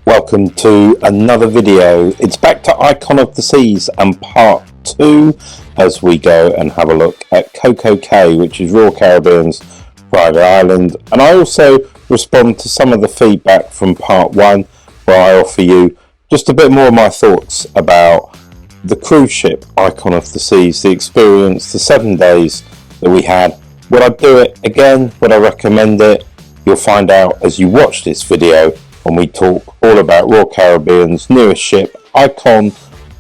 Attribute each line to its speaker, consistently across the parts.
Speaker 1: Welcome to another video. It's back to Icon of the Seas and part 2 as we go and have a look at Cococay, which is Royal Caribbean's private island. And I also respond to some of the feedback from part 1 where I offer you just a bit more of my thoughts about the cruise ship Icon of the Seas, the experience, the 7 days that we had. Would I do it again? Would I recommend it? You'll find out as you watch this video when we talk all about Royal Caribbean's newest ship, Icon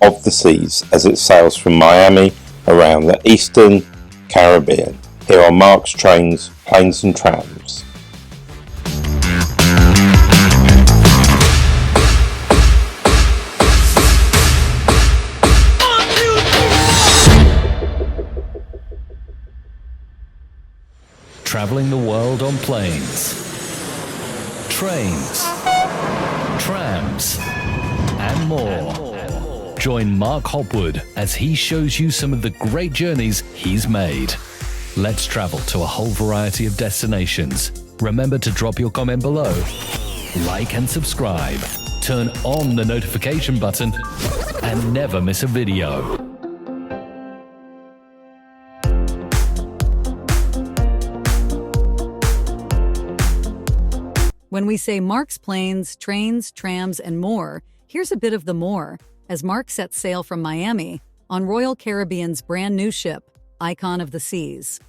Speaker 1: of the Seas, as it sails from Miami around the Eastern Caribbean. Here on Mark's Trains, Planes and Trams.
Speaker 2: Traveling the world on planes, trains, trams, and more. Join Mark Hopwood as he shows you some of the great journeys he's made. Let's travel to a whole variety of destinations. Remember to drop your comment below, like and subscribe, turn on the notification button, and never miss a video.
Speaker 3: When we say Mark's Planes, Trains, Trams, and more, here's a bit of the more as Mark sets sail from Miami on Royal Caribbean's brand new ship, Icon of the Seas.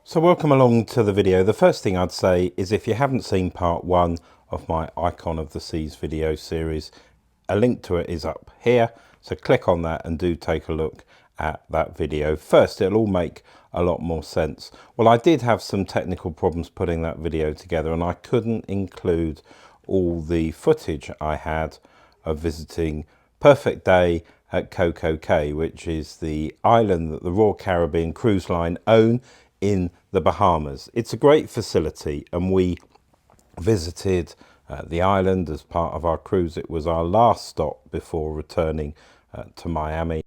Speaker 1: So welcome along to the video. The first thing I'd say is if you haven't seen part 1 of my Icon of the Seas video series, a link to it is up here. So click on that and do take a look at that video. First, it'll all make a lot more sense. Well, I did have some technical problems putting that video together and I couldn't include all the footage I had of visiting Perfect Day at Cococay, which is the island that the Royal Caribbean Cruise Line own in the Bahamas. It's a great facility and we visited the island as part of our cruise. It was our last stop before returning to Miami.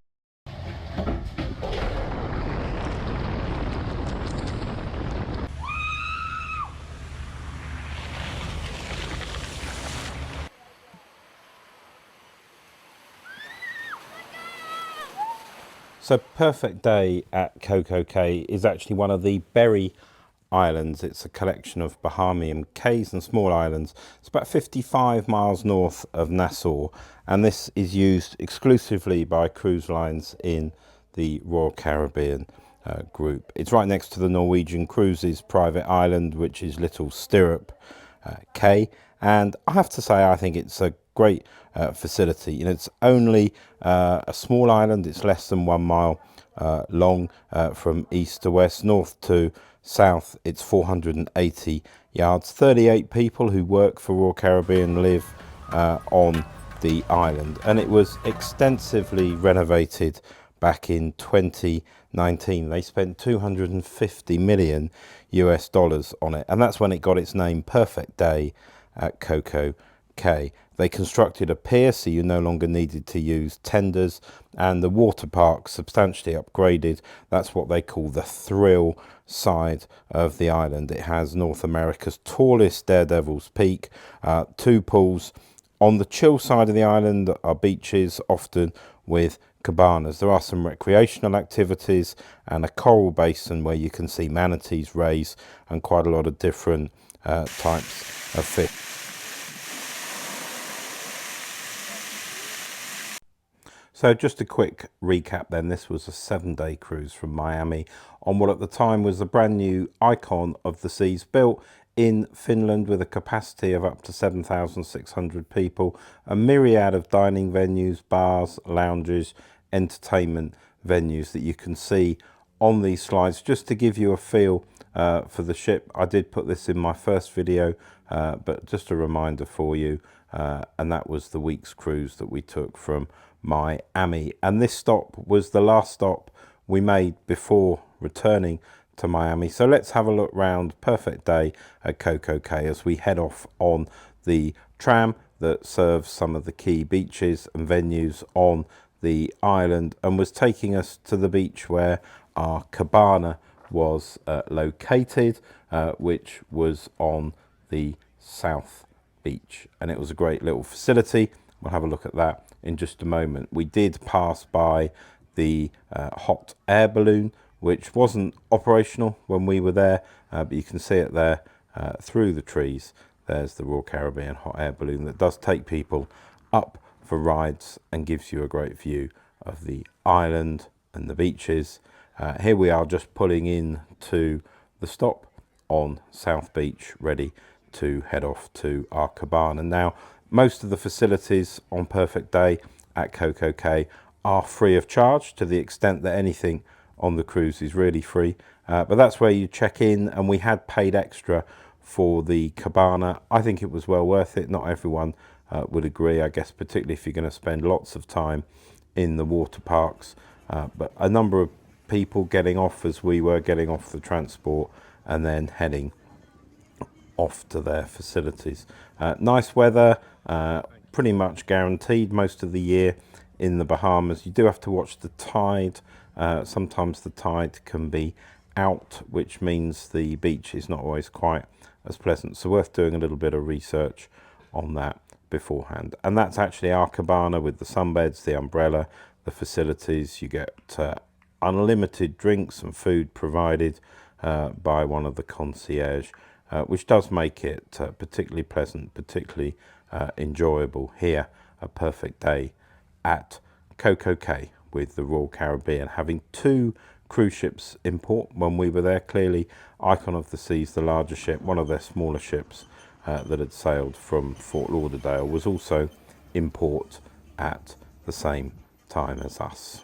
Speaker 1: So Perfect Day at Cococay is actually one of the Berry Islands. It's a collection of Bahamian cays and small islands. It's about 55 miles north of Nassau, and this is used exclusively by cruise lines in the Royal Caribbean group. It's right next to the Norwegian Cruises private island, which is Little Stirrup Cay, and I have to say I think it's a great facility. You know, it's only a small island. It's less than 1 mile long from east to west, north to south. It's 480 yards. 38 people who work for Royal Caribbean live on the island, and it was extensively renovated back in 2019. They spent $250 million on it, and that's when it got its name, Perfect Day at Cococay. They constructed a pier so you no longer needed to use tenders, and the water park substantially upgraded. That's what they call the thrill side of the island. It has North America's tallest Daredevil's Peak, 2 pools. On the chill side of the island are beaches, often with cabanas. There are some recreational activities and a coral basin where you can see manatees raise and quite a lot of different types of fish. So just a quick recap then. This was a 7-day cruise from Miami on what at the time was a brand new Icon of the Seas, built in Finland with a capacity of up to 7,600 people, a myriad of dining venues, bars, lounges, entertainment venues that you can see on these slides, just to give you a feel for the ship. I did put this in my first video, but just a reminder for you, and that was the week's cruise that we took from Miami. And this stop was the last stop we made before returning to Miami. So let's have a look round. Perfect day at Cococay as we head off on the tram that serves some of the key beaches and venues on the island, and was taking us to the beach where our cabana was located, which was on the south beach, and it was a great little facility. We'll have a look at that in just a moment. We did pass by the hot air balloon, which wasn't operational when we were there, but you can see it there through the trees. There's the Royal Caribbean hot air balloon that does take people up for rides and gives you a great view of the island and the beaches. Here we are just pulling in to the stop on South Beach, ready to head off to our cabana. Now, most of the facilities on Perfect Day at Cococay are free of charge, to the extent that anything on the cruise is really free, but that's where you check in, and we had paid extra for the cabana. I think it was well worth it. Not everyone would agree, I guess, particularly if you're going to spend lots of time in the water parks, but a number of people getting off, as we were getting off the transport and then heading off to their facilities. Nice weather, pretty much guaranteed most of the year in the Bahamas. You do have to watch the tide. Sometimes the tide can be out, which means the beach is not always quite as pleasant, so worth doing a little bit of research on that beforehand. And that's actually our cabana with the sunbeds, the umbrella, the facilities. You get unlimited drinks and food provided by one of the concierge, which does make it particularly pleasant, particularly enjoyable here. A perfect day at Cococay with the Royal Caribbean, having 2 cruise ships in port when we were there. Clearly Icon of the Seas, the larger ship, one of their smaller ships that had sailed from Fort Lauderdale, was also in port at the same time as us.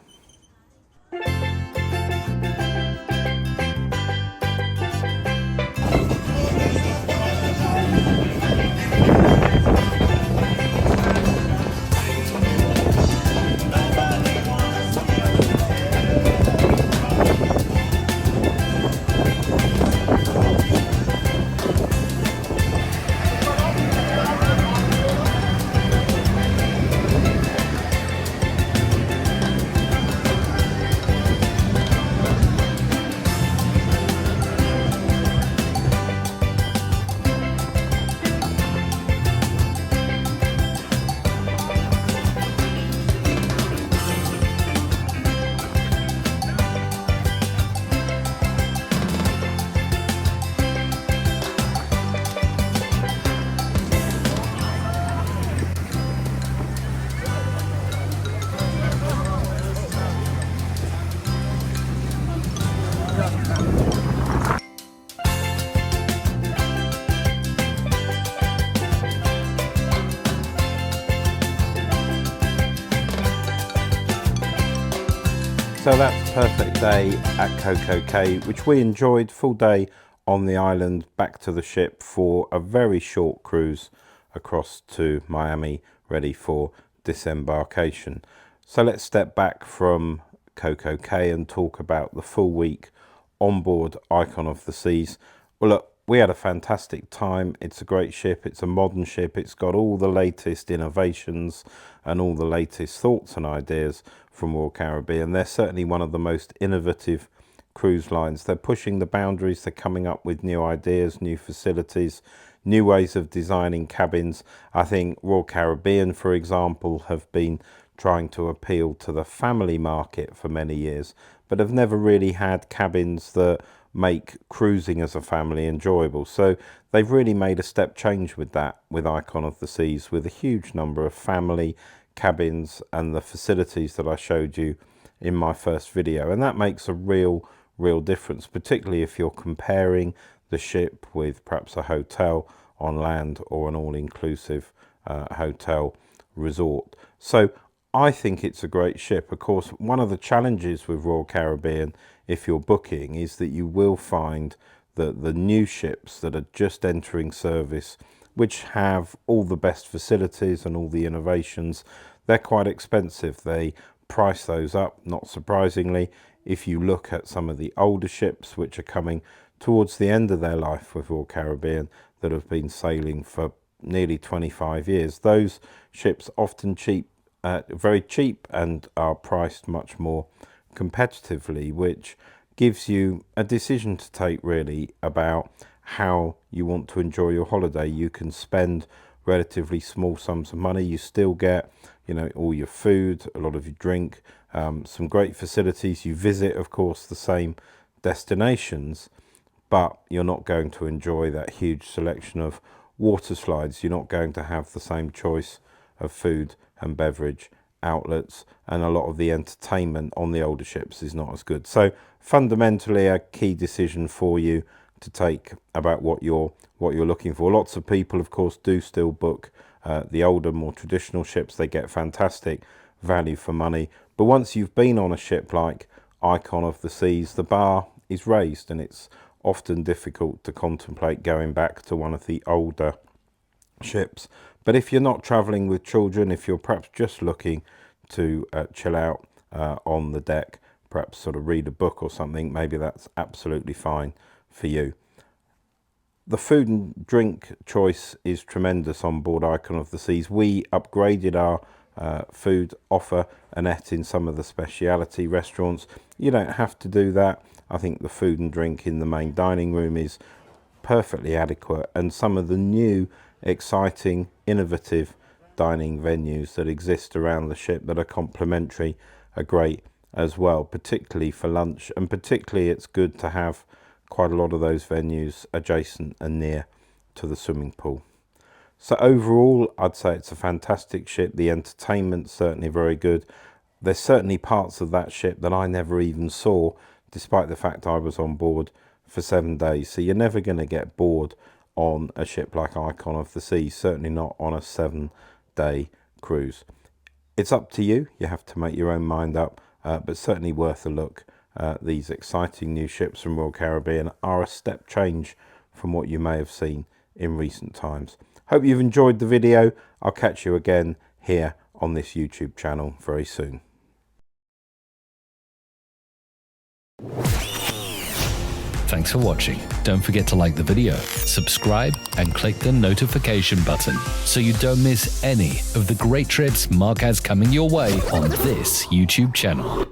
Speaker 1: So that's Perfect Day at Cococay, which we enjoyed. Full day on the island, back to the ship for a very short cruise across to Miami, ready for disembarkation. So let's step back from Cococay and talk about the full week on board Icon of the Seas. Well, look, we had a fantastic time. It's a great ship. It's a modern ship. It's got all the latest innovations and all the latest thoughts and ideas from Royal Caribbean. They're certainly one of the most innovative cruise lines. They're pushing the boundaries. They're coming up with new ideas, new facilities, new ways of designing cabins. I think Royal Caribbean, for example, have been trying to appeal to the family market for many years, but have never really had cabins that make cruising as a family enjoyable. So they've really made a step change with that, with Icon of the Seas, with a huge number of family cabins and the facilities that I showed you in my first video. And that makes a real difference, particularly if you're comparing the ship with perhaps a hotel on land or an all-inclusive hotel resort. So I think it's a great ship. Of course, one of the challenges with Royal Caribbean, if you're booking, is that you will find that the new ships that are just entering service, which have all the best facilities and all the innovations, they're quite expensive. They price those up, not surprisingly. If you look at some of the older ships which are coming towards the end of their life with Royal Caribbean, that have been sailing for nearly 25 years, those ships often very cheap and are priced much more competitively, which gives you a decision to take really about how you want to enjoy your holiday. You can spend relatively small sums of money, you still get, you know, all your food, a lot of your drink, some great facilities. You visit, of course, the same destinations, but you're not going to enjoy that huge selection of water slides. You're not going to have the same choice of food and beverage outlets, and a lot of the entertainment on the older ships is not as good. So fundamentally a key decision for you to take about what you're looking for. Lots of people, of course, do still book the older, more traditional ships. They get fantastic value for money, but once you've been on a ship like Icon of the Seas, the bar is raised, and it's often difficult to contemplate going back to one of the older ships. But if you're not traveling with children, if you're perhaps just looking to chill out on the deck, perhaps sort of read a book or something, maybe that's absolutely fine for you. The food and drink choice is tremendous on board Icon of the Seas. We upgraded our food offer and ate in some of the speciality restaurants. You don't have to do that. I think the food and drink in the main dining room is perfectly adequate, and some of the new exciting innovative dining venues that exist around the ship that are complimentary are great as well, particularly for lunch, and particularly it's good to have quite a lot of those venues adjacent and near to the swimming pool. So overall, I'd say it's a fantastic ship. The entertainment's certainly very good. There's certainly parts of that ship that I never even saw, despite the fact I was on board for 7 days. So you're never going to get bored on a ship like Icon of the Seas, certainly not on a 7-day cruise. It's up to you. You have to make your own mind up, but certainly worth a look. These exciting new ships from Royal Caribbean are a step change from what you may have seen in recent times. Hope you've enjoyed the video. I'll catch you again here on this YouTube channel very soon.
Speaker 2: Thanks for watching. Don't forget to like the video, subscribe, and click the notification button so you don't miss any of the great trips Mark has coming your way on this YouTube channel.